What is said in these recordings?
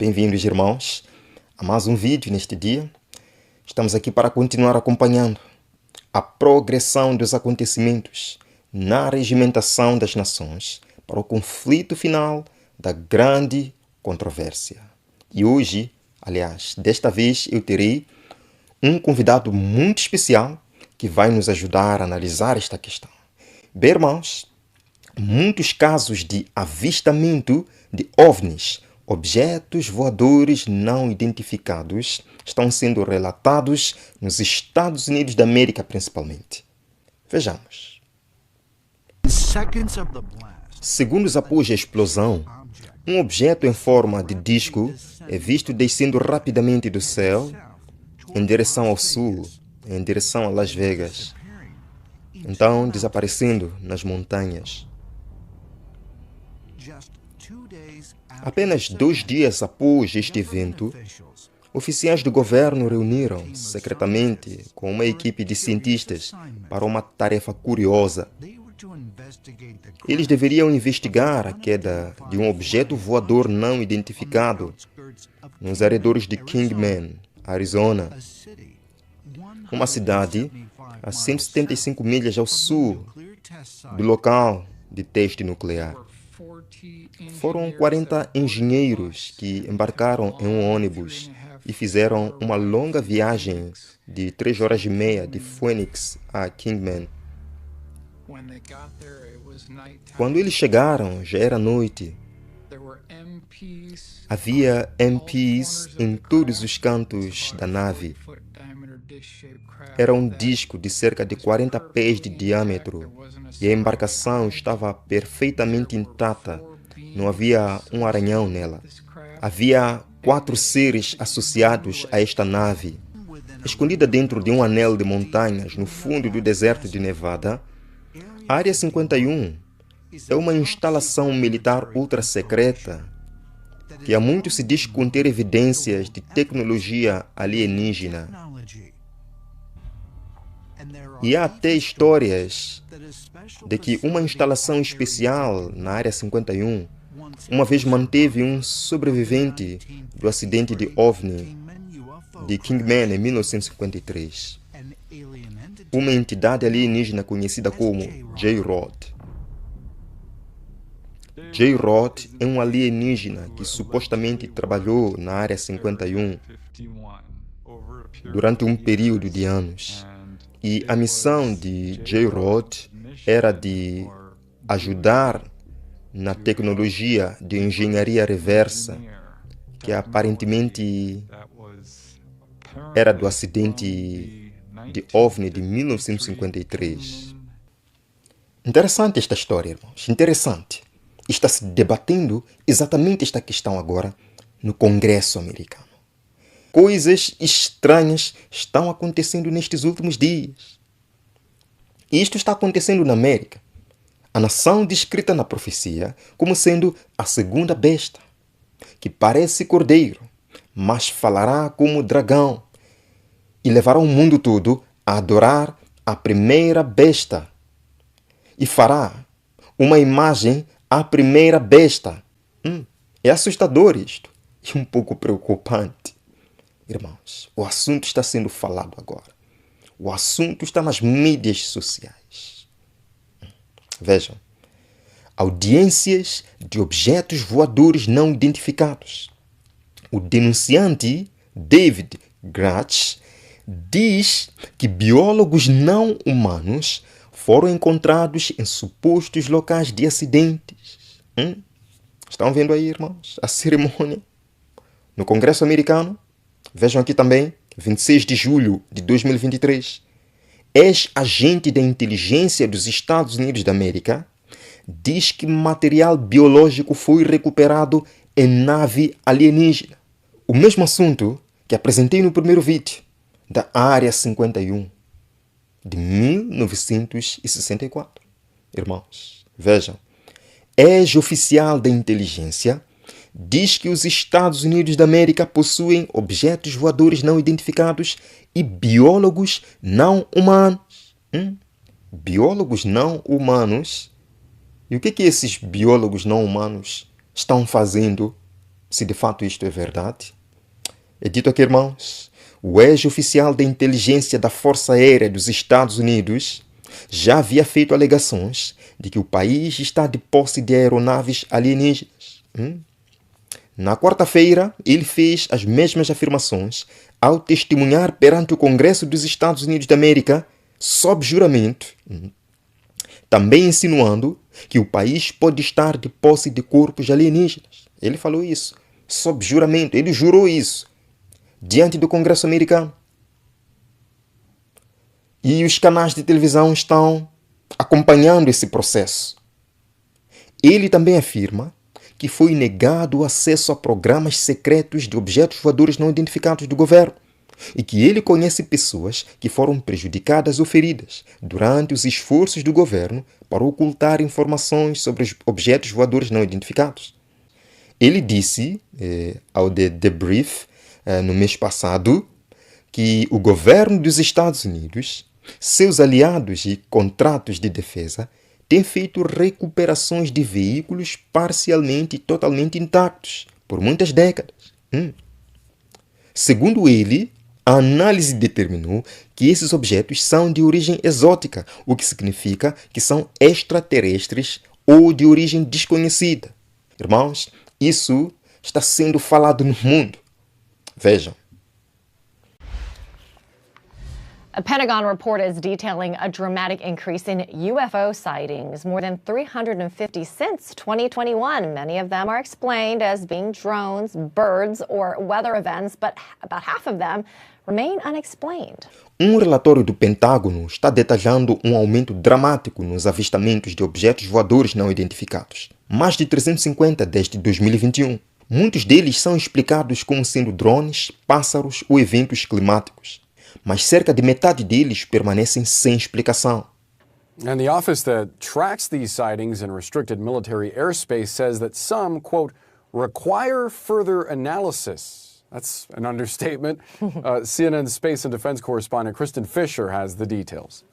Bem-vindos, irmãos, a mais um vídeo neste dia. Estamos aqui para continuar acompanhando a progressão dos acontecimentos na regimentação das nações para o conflito final da grande controvérsia. E hoje, aliás, desta vez eu terei um convidado muito especial que vai nos ajudar a analisar esta questão. Bem, irmãos, muitos casos de avistamento de OVNIs, objetos voadores não identificados, estão sendo relatados nos Estados Unidos da América principalmente. Vejamos. Segundos após a explosão, um objeto em forma de disco é visto descendo rapidamente do céu em direção ao sul, em direção a Las Vegas, então desaparecendo nas montanhas. Apenas 2 dias após este evento, oficiais do governo reuniram-se secretamente com uma equipe de cientistas para uma tarefa curiosa. Eles deveriam investigar a queda de um objeto voador não identificado nos arredores de Kingman, Arizona, uma cidade a 175 milhas ao sul do local de teste nuclear. Foram 40 engenheiros que embarcaram em um ônibus e fizeram uma longa viagem de 3 horas e meia de Phoenix a Kingman. Quando eles chegaram, já era noite. Havia MPs em todos os cantos da nave. Era um disco de cerca de 40 pés de diâmetro e a embarcação estava perfeitamente intacta. Não havia um arranhão nela. Havia 4 seres associados a esta nave. Escondida dentro de um anel de montanhas no fundo do deserto de Nevada, a Área 51 é uma instalação militar ultra secreta que há muito se diz conter evidências de tecnologia alienígena. E há até histórias de que uma instalação especial na Área 51 uma vez manteve um sobrevivente do acidente de OVNI de Kingman em 1953. Uma entidade alienígena conhecida como J-Rod. J-Rod é um alienígena que supostamente trabalhou na Área 51 durante um período de anos. E a missão de J-Rod era de ajudar na tecnologia de engenharia reversa, que aparentemente era do acidente de OVNI de 1953. Interessante esta história, irmãos. Interessante. Está se debatendo exatamente esta questão agora no Congresso americano. Coisas estranhas estão acontecendo nestes últimos dias. E isto está acontecendo na América. A nação descrita na profecia como sendo a segunda besta, que parece cordeiro, mas falará como dragão, e levará o mundo todo a adorar a primeira besta, e fará uma imagem à primeira besta. É assustador isto, e um pouco preocupante. Irmãos, o assunto está sendo falado agora. O assunto está nas mídias sociais. Vejam, audiências de objetos voadores não identificados. O denunciante, David Gratz, diz que biólogos não humanos foram encontrados em supostos locais de acidentes. Estão vendo aí, irmãos, a cerimônia no Congresso americano? Vejam aqui também, 26 de julho de 2023. Ex-agente da inteligência dos Estados Unidos da América diz que material biológico foi recuperado em nave alienígena. O mesmo assunto que apresentei no primeiro vídeo da Área 51 de 1964. Irmãos, vejam. Ex-oficial da inteligência diz que os Estados Unidos da América possuem objetos voadores não identificados e biólogos não humanos. Biólogos não humanos? E o que esses biólogos não humanos estão fazendo se de fato isto é verdade. É dito aqui, irmãos, o ex-oficial da inteligência da Força Aérea dos Estados Unidos já havia feito alegações de que o país está de posse de aeronaves alienígenas. Na quarta-feira, ele fez as mesmas afirmações ao testemunhar perante o Congresso dos Estados Unidos da América, sob juramento, também insinuando que o país pode estar de posse de corpos alienígenas. Ele falou isso, sob juramento, ele jurou isso, diante do Congresso americano. E os canais de televisão estão acompanhando esse processo. Ele também afirma que foi negado o acesso a programas secretos de objetos voadores não identificados do governo e que ele conhece pessoas que foram prejudicadas ou feridas durante os esforços do governo para ocultar informações sobre os objetos voadores não identificados. Ele disse ao The Brief no mês passado que o governo dos Estados Unidos, seus aliados e contratos de defesa tem feito recuperações de veículos parcialmente e totalmente intactos por muitas décadas. Segundo ele, a análise determinou que esses objetos são de origem exótica, o que significa que são extraterrestres ou de origem desconhecida. Irmãos, isso está sendo falado no mundo. Vejam. A Pentagon report is detailing a dramatic increase in UFO sightings, more than 350 since 2021. Many of them are explained as being drones, birds, or weather events, but about half of them remain unexplained. Um relatório do Pentágono está detalhando um aumento dramático nos avistamentos de objetos voadores não identificados. Mais de 350 desde 2021. Muitos deles são explicados como sendo drones, pássaros ou eventos climáticos. Mas cerca de metade deles permanecem sem explicação. And the office that tracks these sightings in restricted military airspace says that some, quote, require further analysis. That's an understatement. CNN Space and Defense correspondent Kristen Fisher has the details.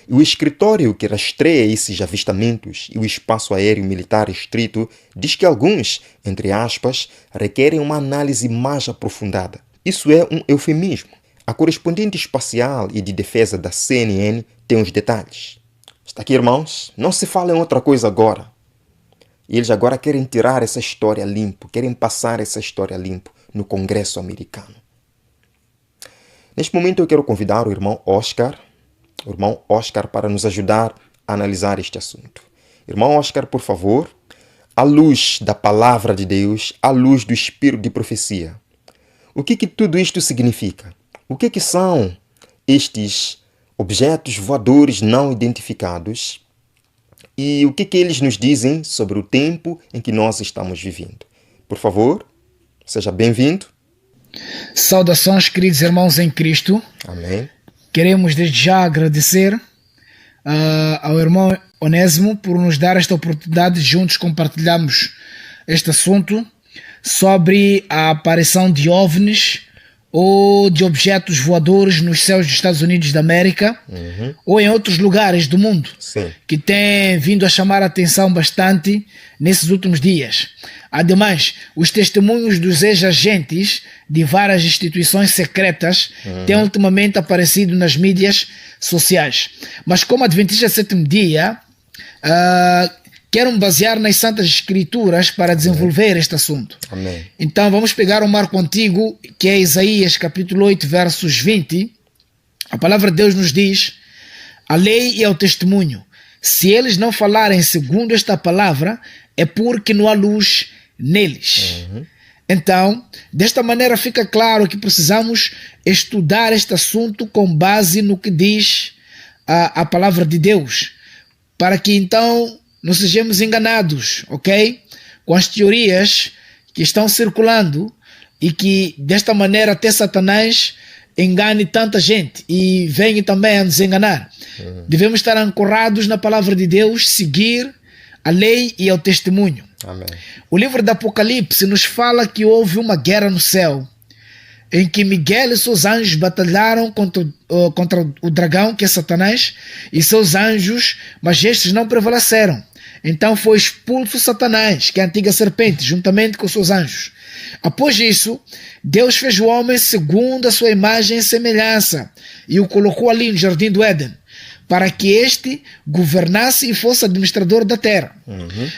O escritório que rastreia esses avistamentos e o espaço aéreo militar restrito diz que alguns, entre aspas, requerem uma análise mais aprofundada. Isso é um eufemismo. A correspondente espacial e de defesa da CNN tem os detalhes. Está aqui, irmãos. Não se fala em outra coisa agora. Eles agora querem tirar essa história limpo, querem passar essa história limpo no Congresso americano. Neste momento eu quero convidar o irmão Oscar para nos ajudar a analisar este assunto. Irmão Oscar, por favor, à luz da palavra de Deus, à luz do espírito de profecia, o que tudo isto significa? O que são estes objetos voadores não identificados e o que eles nos dizem sobre o tempo em que nós estamos vivendo? Por favor, seja bem-vindo. Saudações, queridos irmãos em Cristo. Amém. Queremos desde já agradecer ao irmão Onésimo por nos dar esta oportunidade de juntos compartilharmos este assunto sobre a aparição de OVNIs ou de objetos voadores nos céus dos Estados Unidos da América ou em outros lugares do mundo. Sim. Que tem vindo a chamar a atenção bastante nesses últimos dias. Ademais, os testemunhos dos ex-agentes de várias instituições secretas têm ultimamente aparecido nas mídias sociais. Mas como Adventista Sétimo Dia, quero me basear nas Santas Escrituras para desenvolver este assunto. Amém. Então vamos pegar um marco antigo, que é Isaías capítulo 8, versos 20. A palavra de Deus nos diz: a lei é o testemunho. Se eles não falarem segundo esta palavra, é porque não há luz neles. Então, desta maneira fica claro que precisamos estudar este assunto com base no que diz a palavra de Deus, para que então não sejamos enganados, ok? Com as teorias que estão circulando e que desta maneira até Satanás engane tanta gente e venha também a nos enganar. Devemos estar ancorados na palavra de Deus, seguir a lei e ao testemunho. Amém. O livro do Apocalipse nos fala que houve uma guerra no céu, em que Miguel e seus anjos batalharam contra o dragão, que é Satanás, e seus anjos, mas estes não prevaleceram. então foi expulso Satanás, que é a antiga serpente, juntamente com seus anjos. Após isso, Deus fez o homem segundo a sua imagem e semelhança e o colocou ali no jardim do Éden, para que este governasse e fosse administrador da terra.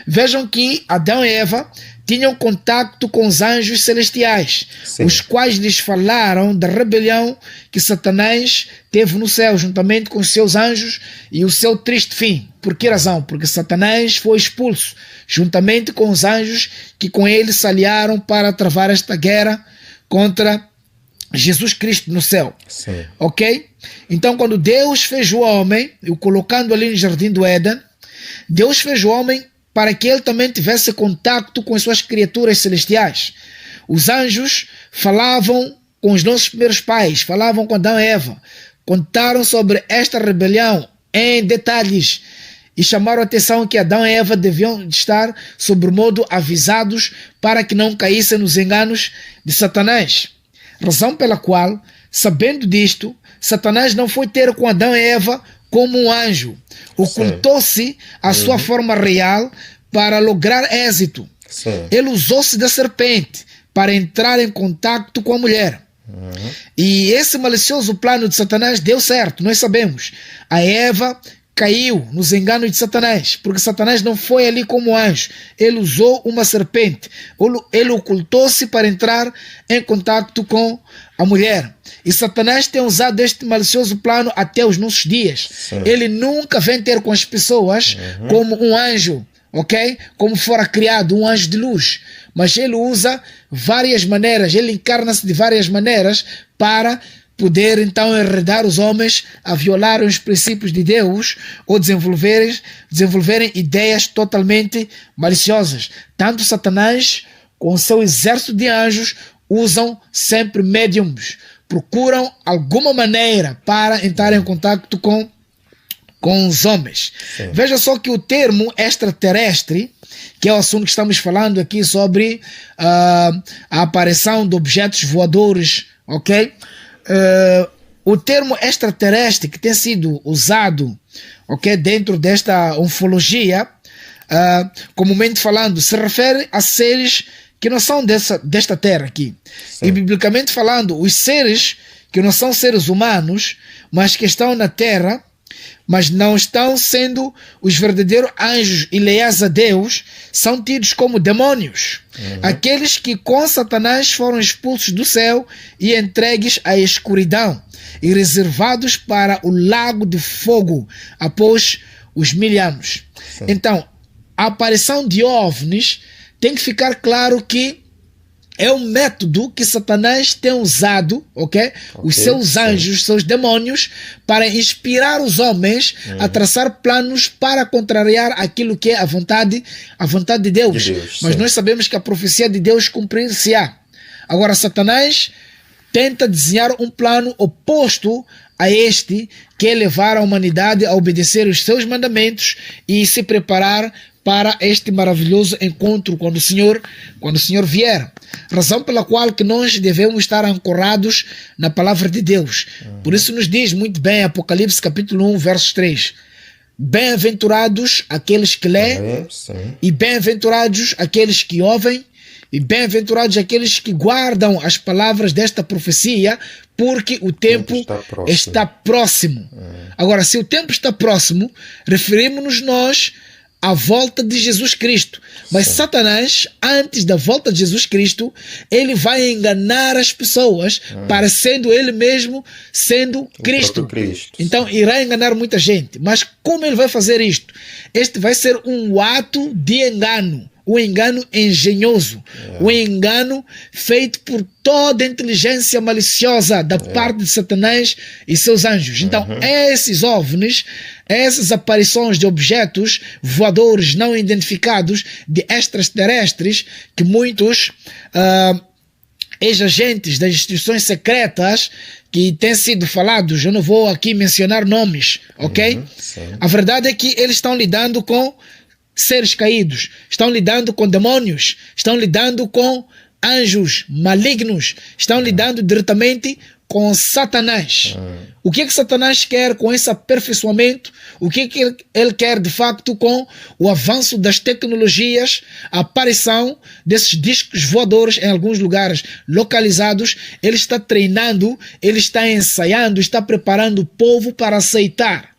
Vejam que Adão e Eva tinham contato com os anjos celestiais, Sim. os quais lhes falaram da rebelião que Satanás teve no céu, juntamente com os seus anjos e o seu triste fim. Por que razão? Porque Satanás foi expulso, juntamente com os anjos que com ele se aliaram para travar esta guerra contra Jesus Cristo no céu. Sim. Ok? Então, quando Deus fez o homem, o colocando ali no jardim do Éden, Deus fez o homem para que ele também tivesse contato com as suas criaturas celestiais. Os anjos falavam com os nossos primeiros pais, falavam com Adão e Eva, contaram sobre esta rebelião em detalhes e chamaram a atenção que Adão e Eva deviam estar sobremodo avisados para que não caíssem nos enganos de Satanás. Razão pela qual, sabendo disto, Satanás não foi ter com Adão e Eva como um anjo. Ocultou-se a sua forma real para lograr êxito. Sim. Ele usou-se da serpente para entrar em contato com a mulher. E esse malicioso plano de Satanás deu certo, nós sabemos. A Eva caiu nos enganos de Satanás, porque Satanás não foi ali como anjo. Ele usou uma serpente. Ele ocultou-se para entrar em contato com a mulher. E Satanás tem usado este malicioso plano até os nossos dias. Sim. Ele nunca vem ter com as pessoas como um anjo, ok? Como fora criado, um anjo de luz. Mas ele usa várias maneiras, ele encarna-se de várias maneiras para poder então enredar os homens a violarem os princípios de Deus ou desenvolverem ideias totalmente maliciosas. Tanto Satanás com o seu exército de anjos usam sempre médiums, procuram alguma maneira para entrar em contato com os homens. Sim. Veja só que o termo extraterrestre, que é o assunto que estamos falando aqui sobre a aparição de objetos voadores, ok? O termo extraterrestre que tem sido usado, ok, dentro desta ufologia, comumente falando, se refere a seres que não são desta terra aqui. Sim. E biblicamente falando, os seres que não são seres humanos, mas que estão na terra, mas não estão sendo os verdadeiros anjos e leais a Deus, são tidos como demônios. Aqueles que com Satanás foram expulsos do céu e entregues à escuridão e reservados para o lago de fogo após os 1000 anos. Sim. Então, a aparição de OVNIs tem que ficar claro que é um método que Satanás tem usado, ok? Os seus anjos, os seus demônios, para inspirar os homens a traçar planos para contrariar aquilo que é a vontade de Deus. Mas sim. nós sabemos que a profecia de Deus cumprir-se-á. Agora, Satanás tenta desenhar um plano oposto a este, que é levar a humanidade a obedecer os seus mandamentos e se preparar para este maravilhoso encontro quando o Senhor vier. Razão pela qual que nós devemos estar ancorados na palavra de Deus. Por isso nos diz muito bem Apocalipse capítulo 1, versos 3. Bem-aventurados aqueles que lêem, e bem-aventurados aqueles que ouvem, e bem-aventurados aqueles que guardam as palavras desta profecia, porque o tempo está próximo. Agora, se o tempo está próximo, referimos-nos nós à volta de Jesus Cristo. Mas sim, Satanás, antes da volta de Jesus Cristo, ele vai enganar as pessoas, parecendo ele mesmo sendo Cristo. Então irá enganar muita gente. Mas como ele vai fazer isto? Este vai ser um ato de engano. Um engano engenhoso, um engano feito por toda a inteligência maliciosa da parte de Satanás e seus anjos. Então, esses OVNIs, essas aparições de objetos voadores não identificados, de extraterrestres, que muitos ex-agentes das instituições secretas que têm sido falados, eu não vou aqui mencionar nomes, ok? A verdade é que eles estão lidando com seres caídos, estão lidando com demônios, estão lidando com anjos malignos, estão lidando diretamente com Satanás. O que Satanás quer com esse aperfeiçoamento? O que ele quer de facto com o avanço das tecnologias, a aparição desses discos voadores em alguns lugares localizados? Ele está treinando, ele está ensaiando, está preparando o povo para aceitar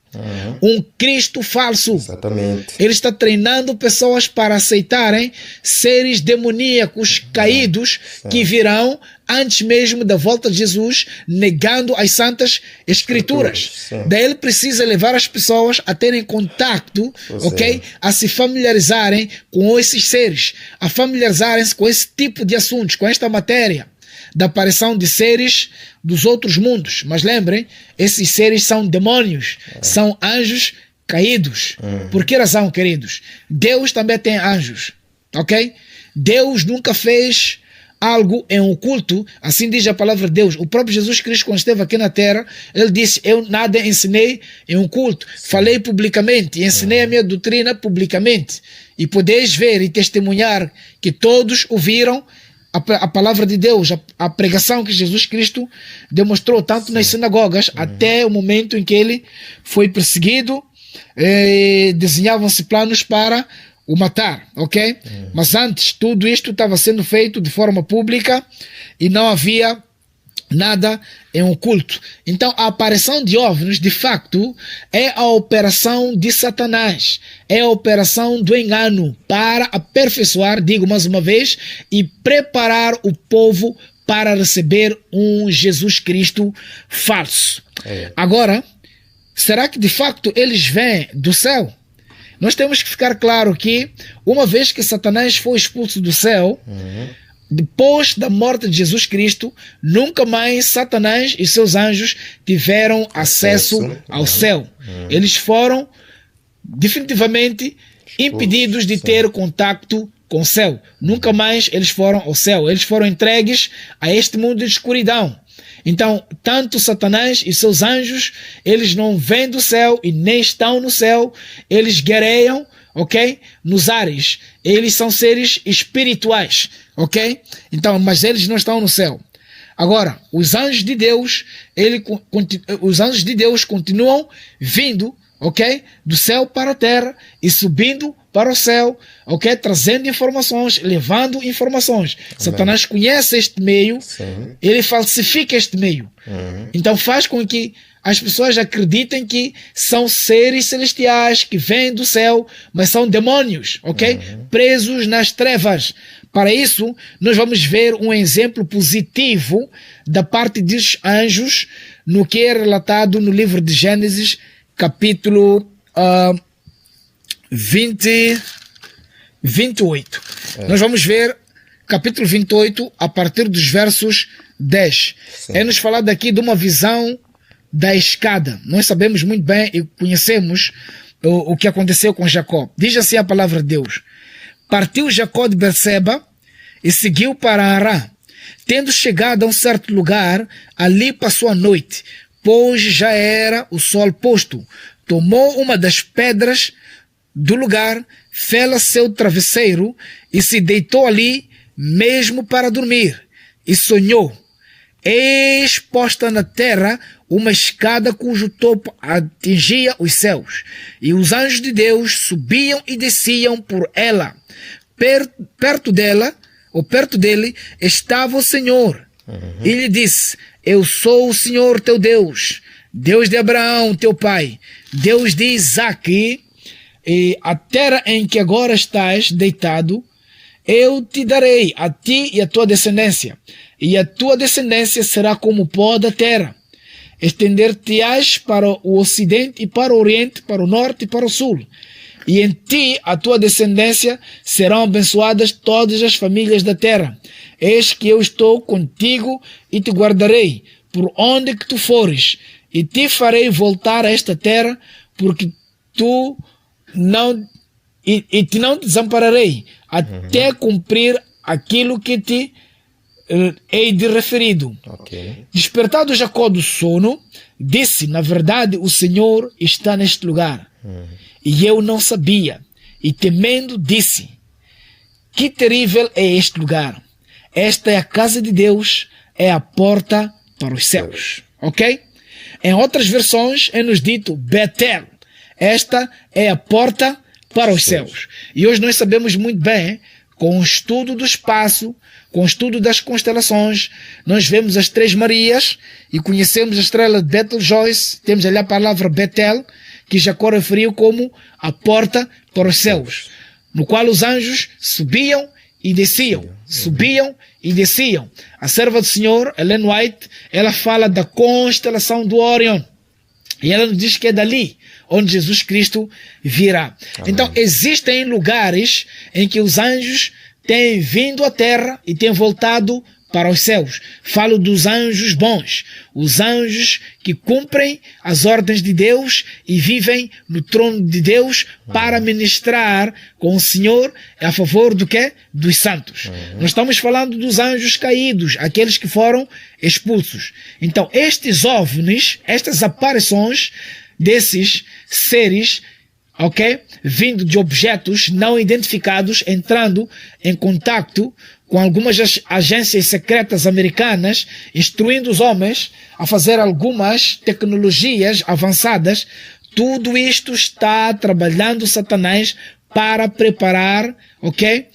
um Cristo falso. Exatamente. Ele está treinando pessoas para aceitarem seres demoníacos caídos que virão antes mesmo da volta de Jesus, negando as santas escrituras. Daí ele precisa levar as pessoas a terem contato, ok? A se familiarizarem com esses seres, a familiarizarem-se com esse tipo de assuntos, com esta matéria da aparição de seres dos outros mundos. Mas lembrem, esses seres são demônios, são anjos caídos. Por que razão, queridos? Deus também tem anjos, ok? Deus nunca fez algo em oculto, assim diz a palavra de Deus. O próprio Jesus Cristo, quando esteve aqui na terra, ele disse: eu nada ensinei em oculto, falei publicamente, ensinei a minha doutrina publicamente. E podeis ver e testemunhar que todos ouviram a palavra de Deus, a pregação que Jesus Cristo demonstrou tanto nas sinagogas até o momento em que ele foi perseguido, desenhavam-se planos para o matar, ok? Mas antes, tudo isto estava sendo feito de forma pública e não havia nada em oculto. Então a aparição de OVNIs de facto é a operação de Satanás, é a operação do engano para aperfeiçoar, digo mais uma vez, e preparar o povo para receber um Jesus Cristo falso. Agora, será que de facto eles vêm do céu? Nós temos que ficar claro que uma vez que Satanás foi expulso do céu, depois da morte de Jesus Cristo, nunca mais Satanás e seus anjos tiveram acesso ao céu. Eles foram definitivamente impedidos de ter contato com o céu. Nunca mais eles foram ao céu. Eles foram entregues a este mundo de escuridão. Então, tanto Satanás e seus anjos, eles não vêm do céu e nem estão no céu. Eles guerreiam, ok? Nos ares. Eles são seres espirituais, ok? Então, mas eles não estão no céu. Agora, os anjos de Deus, os anjos de Deus continuam vindo, ok? Do céu para a terra e subindo para o céu, ok? Trazendo informações, levando informações. Amém. Satanás conhece este meio, ele falsifica este meio. Então faz com que as pessoas acreditem que são seres celestiais que vêm do céu, mas são demônios, ok? Presos nas trevas. Para isso, nós vamos ver um exemplo positivo da parte dos anjos no que é relatado no livro de Gênesis, capítulo 28. Nós vamos ver capítulo 28 a partir dos versos 10. É nos falado aqui de uma visão da escada. Nós sabemos muito bem e conhecemos o que aconteceu com Jacó. Diz assim a palavra de Deus: partiu Jacó de Berseba e seguiu para Arã. Tendo chegado a um certo lugar, ali passou a noite, pois já era o sol posto. Tomou uma das pedras do lugar, fê-la seu travesseiro e se deitou ali mesmo para dormir. E sonhou: eis posta na terra uma escada cujo topo atingia os céus, e os anjos de Deus subiam e desciam por ela. Perto dele estava o Senhor. E lhe disse: eu sou o Senhor teu Deus, Deus de Abraão teu pai, Deus de Isaque, e a terra em que agora estás deitado, eu te darei a ti e a tua descendência, e a tua descendência será como o pó da terra. Estender-te-ás para o ocidente e para o oriente, para o norte e para o sul. E em ti, a tua descendência, serão abençoadas todas as famílias da terra. Eis que eu estou contigo e te guardarei por onde que tu fores, e te farei voltar a esta terra, porque tu não te não desampararei até cumprir aquilo que te hei de referido. Despertado Jacó do sono, disse: na verdade o Senhor está neste lugar, e eu não sabia. E temendo disse: que terrível é este lugar! Esta é a casa de Deus, é a porta para os céus. Ok? Em outras versões é nos dito Betel. Esta é a porta para os céus. E hoje nós sabemos muito bem, com o estudo do espaço, com o estudo das constelações, nós vemos as Três Marias e conhecemos a estrela de Betelgeuse. Temos ali a palavra Betel, que Jacó referiu como a porta para os céus, no qual os anjos subiam e desciam, subiam e desciam. A serva do Senhor, Ellen White, ela fala da constelação do Orion. E ela nos diz que é dali onde Jesus Cristo virá. Amém. Então, existem lugares em que os anjos têm vindo à terra e têm voltado para os céus. Falo dos anjos bons, os anjos que cumprem as ordens de Deus e vivem no trono de Deus para ministrar com o Senhor a favor do quê? Dos santos. Nós estamos falando dos anjos caídos, aqueles que foram expulsos. Então, estes OVNIs, estas aparições desses seres, ok? Vindo de objetos não identificados, entrando em contato com algumas agências secretas americanas, instruindo os homens a fazer algumas tecnologias avançadas. Tudo isto está trabalhando Satanás para preparar, ok?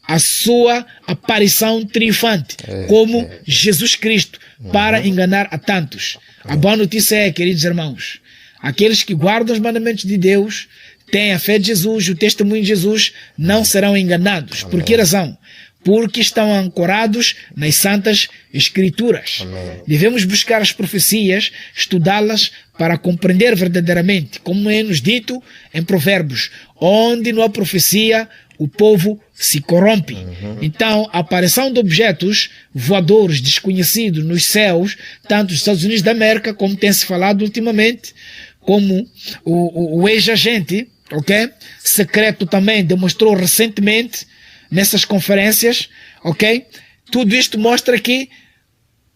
A sua aparição triunfante, como Jesus Cristo, para enganar a tantos. A boa notícia é, queridos irmãos, aqueles que guardam os mandamentos de Deus, têm a fé de Jesus, o testemunho de Jesus, não serão enganados. Por que razão? Porque estão ancorados nas Santas Escrituras. Amém. Devemos buscar as profecias, estudá-las para compreender verdadeiramente, como é nos dito em Provérbios, onde não há profecia, o povo se corrompe. Então, a aparição de objetos voadores desconhecidos nos céus, tanto nos Estados Unidos da América, como tem se falado ultimamente, como o ex-agente, ok? Secreto também demonstrou recentemente nessas conferências, ok? Tudo isto mostra que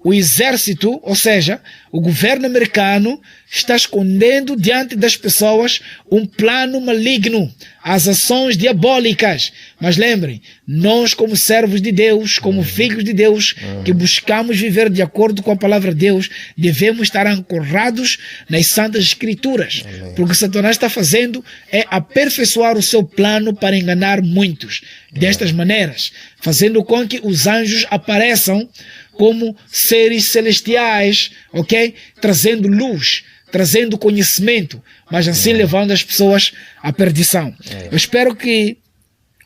o exército, ou seja, o governo americano, está escondendo diante das pessoas um plano maligno, as ações diabólicas. Mas lembrem, nós como servos de Deus, como filhos de Deus, que buscamos viver de acordo com a palavra de Deus, devemos estar ancorados nas Santas Escrituras. Porque o que Satanás está fazendo é aperfeiçoar o seu plano para enganar muitos. Destas maneiras, fazendo com que os anjos apareçam como seres celestiais, ok? Trazendo luz, trazendo conhecimento, mas assim levando as pessoas à perdição. Eu espero que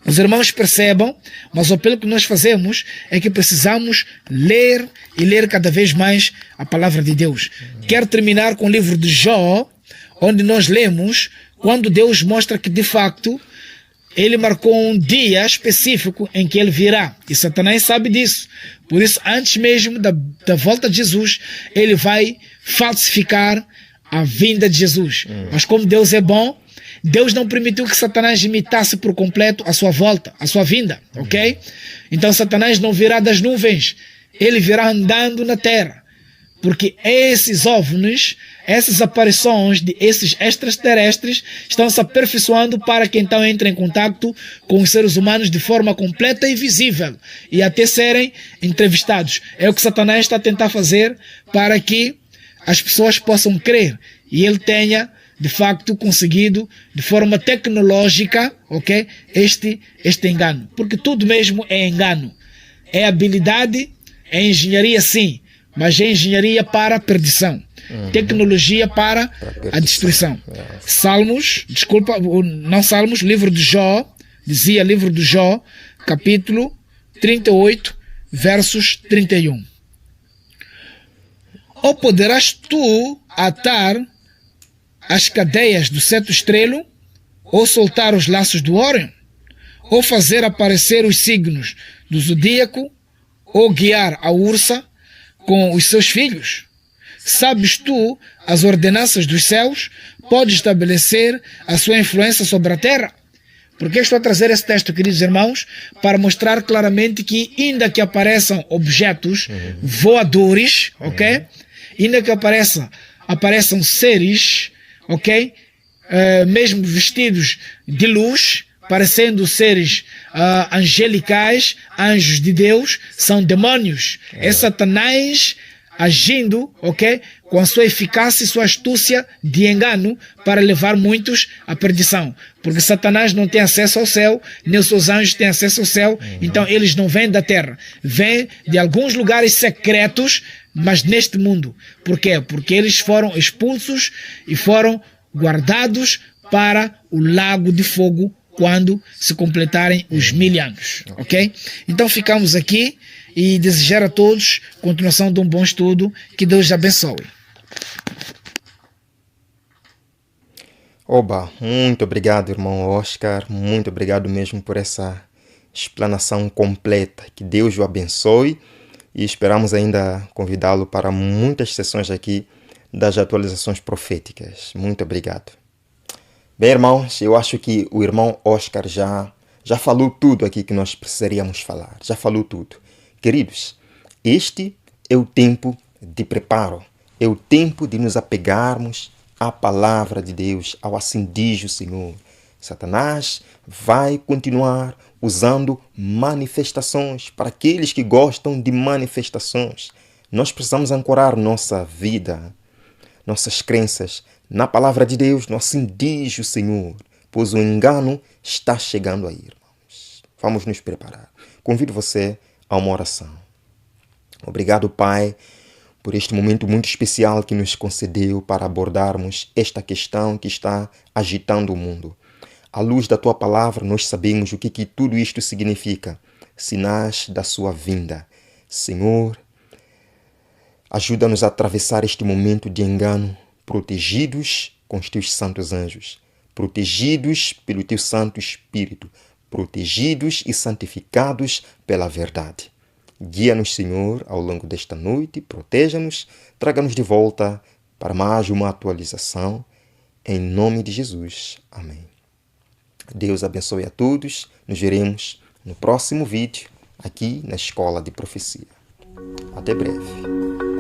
os irmãos percebam, mas o apelo que nós fazemos é que precisamos ler e ler cada vez mais a palavra de Deus. Quero terminar com o livro de Jó, onde nós lemos quando Deus mostra que de facto ele marcou um dia específico em que ele virá. E Satanás sabe disso. Por isso, antes mesmo da volta de Jesus, ele vai falsificar a vinda de Jesus. Mas como Deus é bom, Deus não permitiu que Satanás imitasse por completo a sua volta, a sua vinda. Ok? Então Satanás não virá das nuvens. Ele virá andando na terra. Porque esses OVNIs, essas aparições de esses extraterrestres estão se aperfeiçoando para que então entre em contato com os seres humanos de forma completa e visível e até serem entrevistados. É o que Satanás está a tentar fazer para que as pessoas possam crer e ele tenha de facto conseguido de forma tecnológica, ok, este engano. Porque tudo mesmo é engano. É habilidade, é engenharia sim, mas é engenharia para a perdição. Tecnologia para a destruição. Salmos, livro de Jó, dizia livro de Jó, capítulo 38, versos 31. Ou poderás tu atar as cadeias do seto estrelo, ou soltar os laços do Órion, ou fazer aparecer os signos do zodíaco, ou guiar a ursa com os seus filhos? Sabes tu as ordenanças dos céus? Podes estabelecer a sua influência sobre a terra? Por que estou a trazer esse texto, queridos irmãos? Para mostrar claramente que, ainda que apareçam objetos voadores, ok? Ainda que apareçam seres, ok? Mesmo vestidos de luz, parecendo seres angelicais, anjos de Deus, são demônios. É Satanás agindo, ok, com a sua eficácia e sua astúcia de engano para levar muitos à perdição. Porque Satanás não tem acesso ao céu, nem os seus anjos têm acesso ao céu, então eles não vêm da terra. Vêm de alguns lugares secretos, mas neste mundo. Por quê? Porque eles foram expulsos e foram guardados para o lago de fogo quando se completarem os 1000 anos, ok? Então ficamos aqui e desejar a todos continuação de um bom estudo. Que Deus abençoe. Oba, muito obrigado, irmão Oscar. Muito obrigado mesmo por essa explanação completa. Que Deus o abençoe e esperamos ainda convidá-lo para muitas sessões aqui das atualizações proféticas. Muito obrigado. Bem, irmãos, eu acho que o irmão Oscar já falou tudo aqui que nós precisaríamos falar. Já falou tudo. Queridos, este é o tempo de preparo. É o tempo de nos apegarmos à palavra de Deus, ao assim diz o Senhor. Satanás vai continuar usando manifestações para aqueles que gostam de manifestações. Nós precisamos ancorar nossa vida, nossas crenças na palavra de Deus, no assim diz o Senhor, pois o engano está chegando aí, irmãos. Vamos nos preparar. Convido você a uma oração. Obrigado, Pai, por este momento muito especial que nos concedeu para abordarmos esta questão que está agitando o mundo. À luz da Tua palavra, nós sabemos o que tudo isto significa. Sinais da Sua vinda. Senhor, ajuda-nos a atravessar este momento de engano, protegidos com os Teus santos anjos, protegidos pelo Teu Santo Espírito, protegidos e santificados pela verdade. Guia-nos, Senhor, ao longo desta noite, proteja-nos, traga-nos de volta para mais uma atualização. Em nome de Jesus. Amém. Deus abençoe a todos. Nos veremos no próximo vídeo aqui na Escola de Profecia. Até breve.